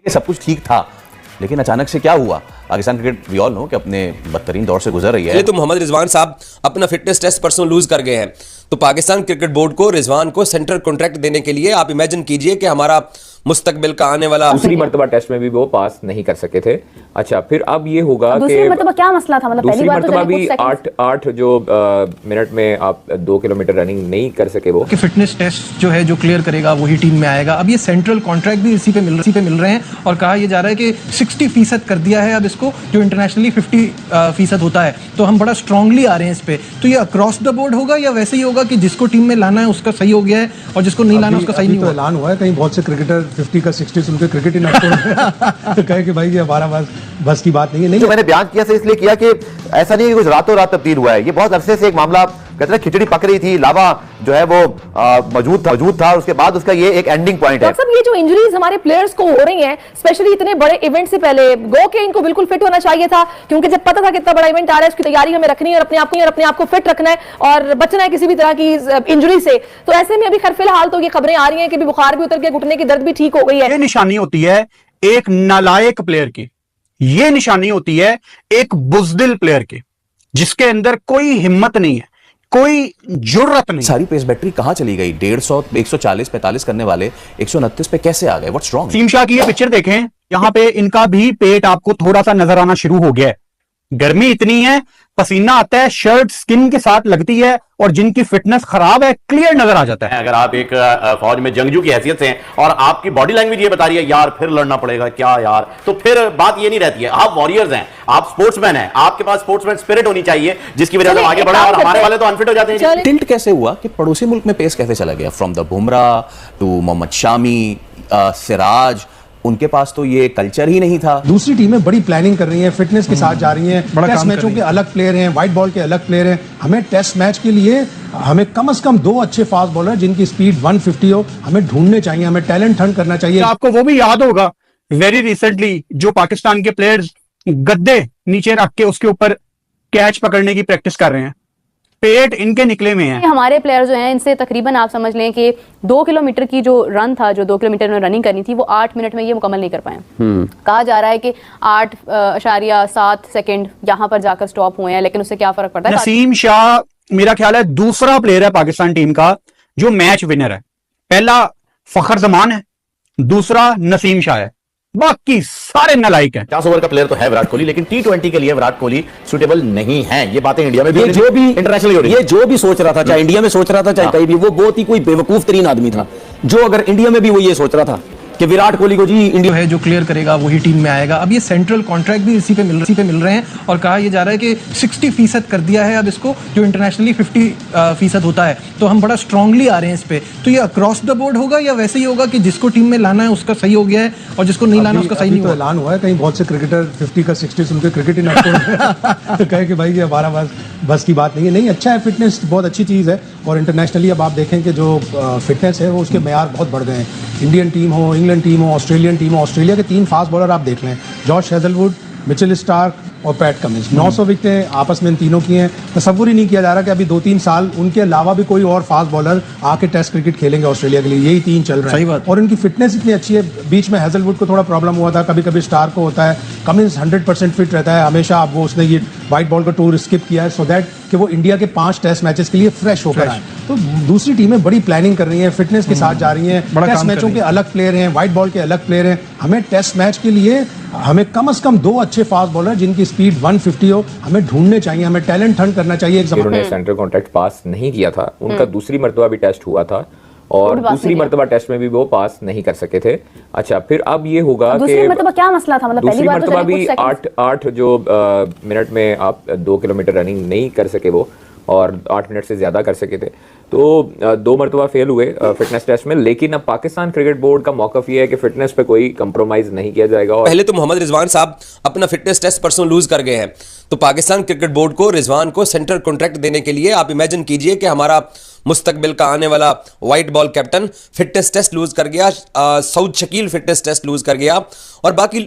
ये सब कुछ ठीक था, लेकिन अचानक से क्या हुआ? Pakistan cricket we all know कि अपने बदतरीन दौर से गुजर रही है। तो मोहम्मद रिजवान साहब अपना फिटनेस टेस्ट परसों लूज कर गए हैं, तो पाकिस्तान क्रिकेट बोर्ड को रिजवान को सेंट्रल कॉन्ट्रैक्ट देने के लिए आप इमेजिन कीजिए कि हमारा मुस्तकबिल का आने वाला दूसरी मर्तबा टेस्ट में भी वो पास नहीं कर सके थे। अच्छा, फिर अब ये होगा कि दूसरी मर्तबा क्या मसला था? मतलब दूसरी मर्तबा भी 8 जो मिनट में आप 2 किलोमीटर रनिंग नहीं कर सके वो कि फिटनेस टेस्ट जो है जो क्लियर करेगा वही टीम में आएगा। अब ये सेंट्रल कॉन्ट्रैक्ट भी इसी पे मिल रहे हैं और कहा यह जा रहा है कि 60% कर दिया है अब इसको, जो इंटरनेशनली 50% होता है। तो हम बड़ा स्ट्रांगली आ रहे हैं इस पे। तो ये अक्रॉस द बोर्ड होगा या वैसे ही होगा कि जिसको टीम में लाना है उसका सही हो गया है और जिसको नहीं लाना उसका सही नहीं हुआ? ऐलान हुआ है, कहीं बहुत से क्रिकेटर 50 का 60 सुनकर क्रिकेट ही ना तो कहे कि भाई ये हमारा बस की बात नहीं है। जो मैंने बयान किया इसलिए किया कि ऐसा नहीं है कि कुछ रातों रात तब्दील हुआ है। ये बहुत अरसे से एक मामला, कहते हैं खिचड़ी पक रही थी, लावा जो है वो मौजूद था और उसके बाद उसका ये एक एंडिंग पॉइंट है। सब ये जो इंजरीज हमारे प्लेयर्स को हो रही हैं, स्पेशली इतने बड़े इवेंट से पहले, गो के इनको बिल्कुल फिट होना चाहिए था, क्योंकि जब पता था कितना बड़ा इवेंट आ रहा है उसकी तैयारी हमें रखनी है और अपने आप को फिट रखना है और बचना है किसी भी तरह की इंजरी से। तो ऐसे में अभी खैर फिलहाल तो ये खबरें आ रही हैं कि बुखार भी उतर गया, घुटने की दर्द भी ठीक हो गई है। ये निशानी होती है एक नालायक प्लेयर की, ये निशानी होती है एक बुज़दिल प्लेयर की, जिसके अंदर कोई हिम्मत नहीं है, कोई जुर्रत नहीं। सारी पेस बैटरी कहां चली गई? 150, 140, 45 करने वाले 129 पे कैसे आ गए? What's wrong? नसीम शाह की ये पिक्चर देखें, यहां पे इनका भी पेट आपको थोड़ा सा नजर आना शुरू हो गया है। गर्मी इतनी है, पसीना आता है, शर्ट स्किन के साथ लगती है और जिनकी फिटनेस खराब है क्लियर नजर आ जाता है। अगर आप एक फौज में जंगजू की हैसियत से हैं और आपकी बॉडी लैंग्वेज ये बता रही है यार फिर लड़ना पड़ेगा क्या यार, तो फिर बात ये नहीं रहती है। आप वॉरियर्स हैं, आप स्पोर्ट्समैन हैं, आपके पास स्पोर्ट्समैन स्पिरिट होनी चाहिए जिसकी वजह से आगे बढ़ा, और हमारे वाले तो अनफिट हो जाते हैं। टिल्ट कैसे हुआ कि पड़ोसी मुल्क में पेस कैसे चला गया? From the Bumrah to Mohammed Shami, Siraj, उनके पास तो ये कल्चर ही नहीं था। दूसरी टीमें बड़ी प्लानिंग कर रही हैं, फिटनेस के साथ जा रही हैं, टेस्ट मैचों के अलग प्लेयर हैं, व्हाइट बॉल के अलग प्लेयर हैं। हमें टेस्ट मैच के लिए हमें कम से कम 2 अच्छे फास्ट बॉलर जिनकी स्पीड 150 हो हमें ढूंढने चाहिए, हमें टैलेंट हंट करना चाहिए। आपको वो भी याद होगा वेरी रिसेंटली जो पाकिस्तान के प्लेयर्स गद्दे नीचे रख के उसके ऊपर कैच पकड़ने की प्रैक्टिस कर रहे हैं, पेट इनके निकले में है। हमारे प्लेयर जो हैं इनसे तकरीबन आप समझ लें कि 2 किलोमीटर की जो रन था, जो 2 किलोमीटर में रनिंग करनी थी, वो 8 मिनट में ये मुकम्मल नहीं कर पाए। कहा जा रहा है कि 8.7 सेकंड यहाँ पर जाकर स्टॉप हुए हैं, लेकिन उससे क्या फर्क पड़ता है? नसीम शाह मेरा ख्याल है दूसरा प्लेयर है पाकिस्तान टीम का जो मैच विनर है। पहला फखर जमान है, दूसरा नसीम शाह है, बाकी सारे नालायक हैं। 50 ओवर का प्लेयर तो है विराट कोहली, लेकिन T20 के लिए विराट कोहली सुटेबल नहीं है। ये बातें इंडिया में भी जो भी इंटरनेशनल हो रही है। ये जो भी सोच रहा था, चाहे इंडिया में सोच रहा था चाहे कहीं भी, वो बहुत ही कोई बेवकूफ तरीन आदमी था। जो अगर इंडिया में भी वो ये सोच रहा था कि विराट कोहली को जी इंडिया है जो क्लियर करेगा वही टीम में आएगा। अब ये सेंट्रल कॉन्ट्रैक्ट भी इसी पे मिल रहे हैं और कहा यह जा रहा है कि 60% कर दिया है अब इसको, जो इंटरनेशनली 50% होता है। तो हम बड़ा स्ट्रांगली आ रहे हैं इस पे। तो ये अक्रॉस द बोर्ड होगा या वैसे ही होगा कि जिसको टीम में लाना है उसका सही हो गया है और जिसको नहीं लाना उसका सही नहीं हुआ? ऐलान हुआ है, कहीं बहुत से क्रिकेटर 50 का 60 सुनकर क्रिकेट ही ना तो कहे कि भाई ये हमारा बस की बात नहीं है। नहीं, अच्छा है, फिटनेस बहुत अच्छी चीज़ है और इंटरनेशनली अब आप देखें कि जो फिटनेस है वो उसके मैयार बहुत बढ़ गए हैं। इंडियन टीम हो, इंग्लैंड टीम हो, ऑस्ट्रेलियन टीम हो, ऑस्ट्रेलिया के 3 फास्ट बॉलर आप देख लें, जॉश हेजलवुड, मिचेल स्टार्क और पैट कमिंस, 900 विकेटें आपस में इन तीनों की हैं। तसव्वुर ही नहीं किया जा रहा कि अभी 2-3 साल उनके अलावा भी कोई और फास्ट बॉलर आके टेस्ट क्रिकेट खेलेंगे ऑस्ट्रेलिया के लिए। यही 3 चल रहे हैं और इनकी फिटनेस इतनी अच्छी है। बीच में हेजलवुड को थोड़ा प्रॉब्लम हुआ था, कभी कभी स्टार्क को होता है, कमिंस 100% फिट रहता है हमेशा। अब वो उसने ये व्हाइट बॉल का टूर स्किप किया है सो दैट कि वो इंडिया के 5 टेस्ट मैचेस के लिए फ्रेश होकर आए। तो दूसरी टीमें बड़ी प्लानिंग कर रही हैं, फिटनेस के साथ जा रही हैं, टेस्ट मैचों के अलग प्लेयर हैं, व्हाइट बॉल के अलग प्लेयर हैं। हमें टेस्ट मैच के लिए हमें कम से कम 2 अच्छे फास्ट बॉलर जिनकी स्पीड 150 हो हमें ढूंढने चाहिए, हमें टैलेंट हंट करना चाहिए। उन्होंने सेंट्रल कॉन्ट्रैक्ट पास नहीं किया था, उनका दूसरी मर्तबा भी टेस्ट हुआ था और दूसरी मर्तबा टेस्ट में भी वो पास नहीं कर सके थे। अच्छा, फिर अब ये होगा कि दूसरी मर्तबा क्या मसला था? मतलब दूसरी मर्तबा भी 8 जो मिनट में आप 2 किलोमीटर रनिंग नहीं कर सके वो, और 8 मिनट से ज्यादा कर सके थे। तो 2 मरतबा फेल हुए फिटनेस टेस्ट में। लेकिन अब पाकिस्तान क्रिकेट बोर्ड का मौकफ ये है कि फिटनेस पे कोई कंप्रोमाइज नहीं किया जाएगा। और पहले तो मोहम्मद रिजवान साहब अपना फिटनेस टेस्ट परसों लूज कर गए हैं, तो पाकिस्तान क्रिकेट बोर्ड को रिजवान को सेंट्रल कॉन्ट्रैक्ट देने के लिए आप इमेजिन कीजिए कि हमारा मुस्तकबिल का आने वाला white ball captain fitness test lose कर गया, Saud Shakeel fitness test lose कर गया और बाकी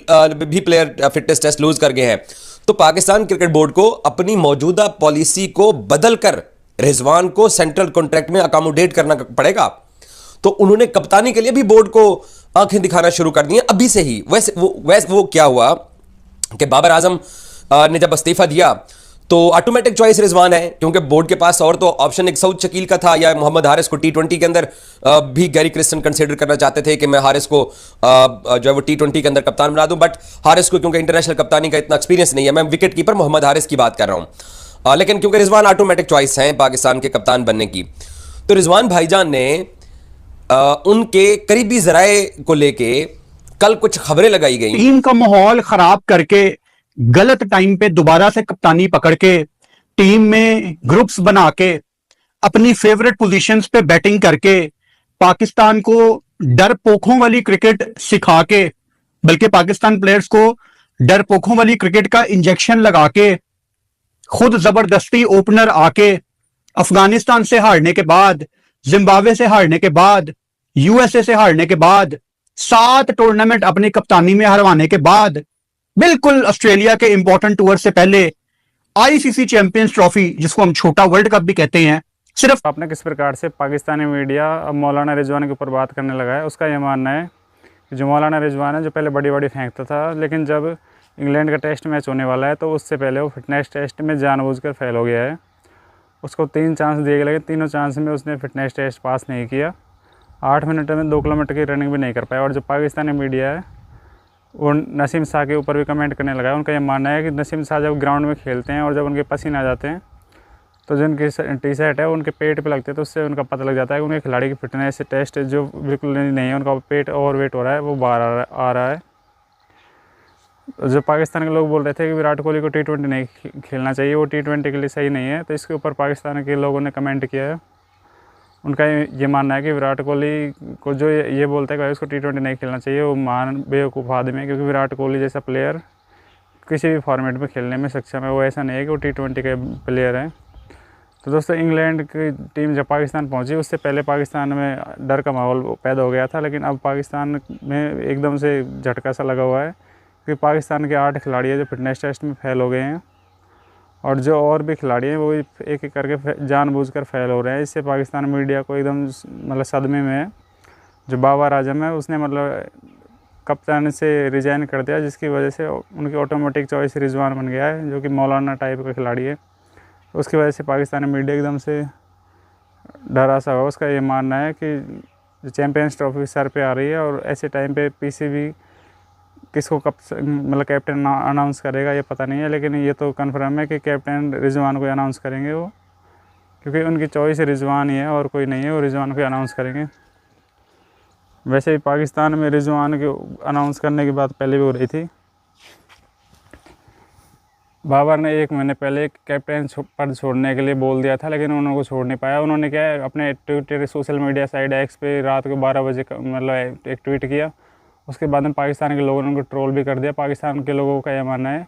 भी प्लेयर फिटनेस टेस्ट लूज कर गए हैं। तो पाकिस्तान क्रिकेट बोर्ड को अपनी मौजूदा पॉलिसी को बदलकर रिजवान को सेंट्रल कॉन्ट्रैक्ट में अकोमोडेट करना पड़ेगा। तो उन्होंने कप्तानी के लिए भी बोर्ड को आंखें दिखाना शुरू कर दी हैं अभी से ही। वैसे वो क्या हुआ कि बाबर आजम ने जब इस्तीफा दिया तो ऑटोमेटिक चॉइस रिजवान है, क्योंकि बोर्ड के पास और तो ऑप्शन एक सऊद शकील का था, या मोहम्मद हारिस को टी20 के अंदर भी गैरी क्रिस्टन कंसीडर करना चाहते थे कि मैं हारिस को जो है वो टी20 के अंदर कप्तान बना दूं, बट हारिस को क्योंकि इंटरनेशनल कप्तानी का इतना एक्सपीरियंस नहीं है, मैं विकेट कीपर मोहम्मद हारिस की बात कर रहा हूं, लेकिन क्योंकि रिजवान ऑटोमेटिक चॉइस है पाकिस्तान के कप्तान बनने की, तो रिजवान भाईजान ने उनके करीबी जराए को लेके कल कुछ खबरें लगाई गई। टीम का माहौल खराब करके गलत टाइम पे दोबारा से कप्तानी पकड़ के टीम में ग्रुप्स बना के अपनी फेवरेट पोजीशंस पे बैटिंग करके पाकिस्तान को डरपोकों वाली क्रिकेट सिखा के, बल्कि पाकिस्तान प्लेयर्स को डरपोकों वाली क्रिकेट का इंजेक्शन लगा के खुद जबरदस्ती ओपनर आके अफगानिस्तान से हारने के बाद, जिम्बाब्वे से हारने के बाद, यूएसए से हारने के बाद, 7 टूर्नामेंट अपनी कप्तानी में हरवाने के बाद, बिल्कुल ऑस्ट्रेलिया के इंपॉर्टेंट टूर से पहले आईसीसी चैंपियंस ट्रॉफी, जिसको हम छोटा वर्ल्ड कप भी कहते हैं, सिर्फ आपने किस प्रकार से पाकिस्तानी मीडिया अब मौलाना रिजवान के ऊपर बात करने लगा है। उसका यह मानना है कि जो मौलाना रिजवान है, जो पहले बड़ी बड़ी फेंकता था, लेकिन जब इंग्लैंड का टेस्ट मैच होने वाला है तो उससे पहले वो फिटनेस टेस्ट में जानबूझकर फेल हो गया है। उसको 3 चांस दिए गए, तीनों चांस में उसने फिटनेस टेस्ट पास नहीं किया। 8 मिनट में 2 किलोमीटर की रनिंग भी नहीं कर पाया। और जो पाकिस्तानी मीडिया है वो नसीम शाह के ऊपर भी कमेंट करने लगा है। उनका ये मानना है कि नसीम शाह जब ग्राउंड में खेलते हैं और जब उनके पसीने आ जाते हैं तो जिनकी टी शर्ट है उनके पेट पे लगते हैं, तो उससे उनका पता लग जाता है कि उनके खिलाड़ी की फिटनेस टेस्ट जो बिल्कुल नहीं है, उनका पेट ओवरवेट हो रहा है, वो बाहर आ रहा है। जो पाकिस्तान के लोग बोल रहे थे कि विराट कोहली को टी20 नहीं खेलना चाहिए, वो टी20 के लिए सही नहीं है, तो इसके ऊपर पाकिस्तान के लोगों ने कमेंट किया है। उनका ये मानना है कि विराट कोहली को जो ये बोलता है कि भाई उसको टी20 नहीं खेलना चाहिए, वो महान बेवकूफ़ आदमी है, क्योंकि विराट कोहली जैसा प्लेयर किसी भी फॉर्मेट में खेलने में सक्षम है। वो ऐसा नहीं है कि वो टी20 के प्लेयर हैं। तो दोस्तों, इंग्लैंड की टीम जब पाकिस्तान पहुंची उससे पहले पाकिस्तान में डर का माहौल पैदा हो गया था, लेकिन अब पाकिस्तान में एकदम से झटका सा लगा हुआ है कि पाकिस्तान के 8 खिलाड़ी हैं जो फिटनेस टेस्ट में फेल हो गए हैं, और जो और भी खिलाड़ी हैं वो एक एक करके जानबूझकर फेल हो रहे हैं। इससे पाकिस्तान मीडिया को एकदम मतलब सदमे में है। जो बाबर आजम है उसने मतलब कप्तान से रिजाइन कर दिया, जिसकी वजह से उनकी ऑटोमेटिक चॉइस रिजवान बन गया है, जो कि मौलाना टाइप का खिलाड़ी है। उसकी वजह से पाकिस्तानी मीडिया एकदम से डरा सा हुआ। उसका ये मानना है कि चैम्पियंस ट्रॉफी सर पे आ रही है और ऐसे टाइम पे पीसीबी किसको कब मतलब कैप्टन अनाउंस करेगा ये पता नहीं है, लेकिन ये तो कन्फर्म है कि कैप्टन रिजवान को अनाउंस करेंगे वो, क्योंकि उनकी चॉइस रिजवान ही है और कोई नहीं है, वो रिजवान को अनाउंस करेंगे। वैसे ही पाकिस्तान में रिजवान के अनाउंस करने की बात पहले भी हो रही थी। बाबर ने 1 महीने पहले कैप्टन पद छोड़ने के लिए बोल दिया था, लेकिन उन्होंने छोड़ नहीं पाया। उन्होंने क्या है, अपने Twitter social media site x पे रात को 12 बजे मतलब एक ट्वीट किया। उसके बाद में पाकिस्तान के लोगों ने उनको ट्रोल भी कर दिया। पाकिस्तान के लोगों का यह मानना है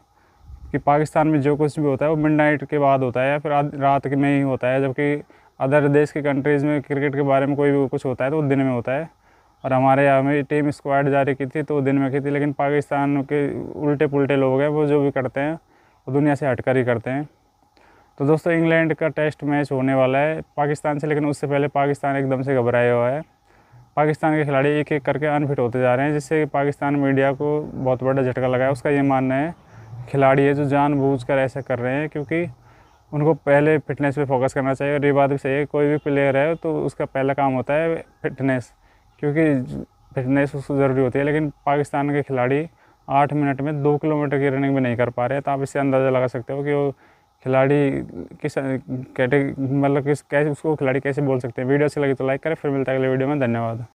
कि पाकिस्तान में जो कुछ भी होता है वो मिडनाइट के बाद होता है या फिर रात में ही होता है, जबकि अदर देश की कंट्रीज़ में क्रिकेट के बारे में कोई भी कुछ होता है तो वो दिन में होता है। और हमारे यहाँ में टीम स्क्वाड जारी की थी तो वो दिन में की थी, लेकिन पाकिस्तान के उल्टे पुल्टे लोग हैं, वो जो भी करते हैं वो दुनिया से हटकर ही करते हैं। तो दोस्तों, इंग्लैंड का टेस्ट मैच होने वाला है पाकिस्तान से, लेकिन उससे पहले पाकिस्तान एकदम से घबराया हुआ है। पाकिस्तान के खिलाड़ी एक एक करके अनफिट होते जा रहे हैं, जिससे पाकिस्तान मीडिया को बहुत बड़ा झटका लगा है। उसका ये मानना है खिलाड़ी है जो जानबूझकर ऐसा कर रहे हैं, क्योंकि उनको पहले फिटनेस पे फोकस करना चाहिए। और ये बात भी सही है, कोई भी प्लेयर है तो उसका पहला काम होता है फिटनेस, क्योंकि फिटनेस उसको ज़रूरी होती है। लेकिन पाकिस्तान के खिलाड़ी 8 मिनट में 2 किलोमीटर की रनिंग भी नहीं कर पा रहे हैं, तो आप इससे अंदाज़ा लगा सकते हो कि वो खिलाड़ी किस कैसे उसको खिलाड़ी कैसे बोल सकते हैं। वीडियो अच्छी लगी तो लाइक करें, फिर मिलता है अगले वीडियो में। धन्यवाद।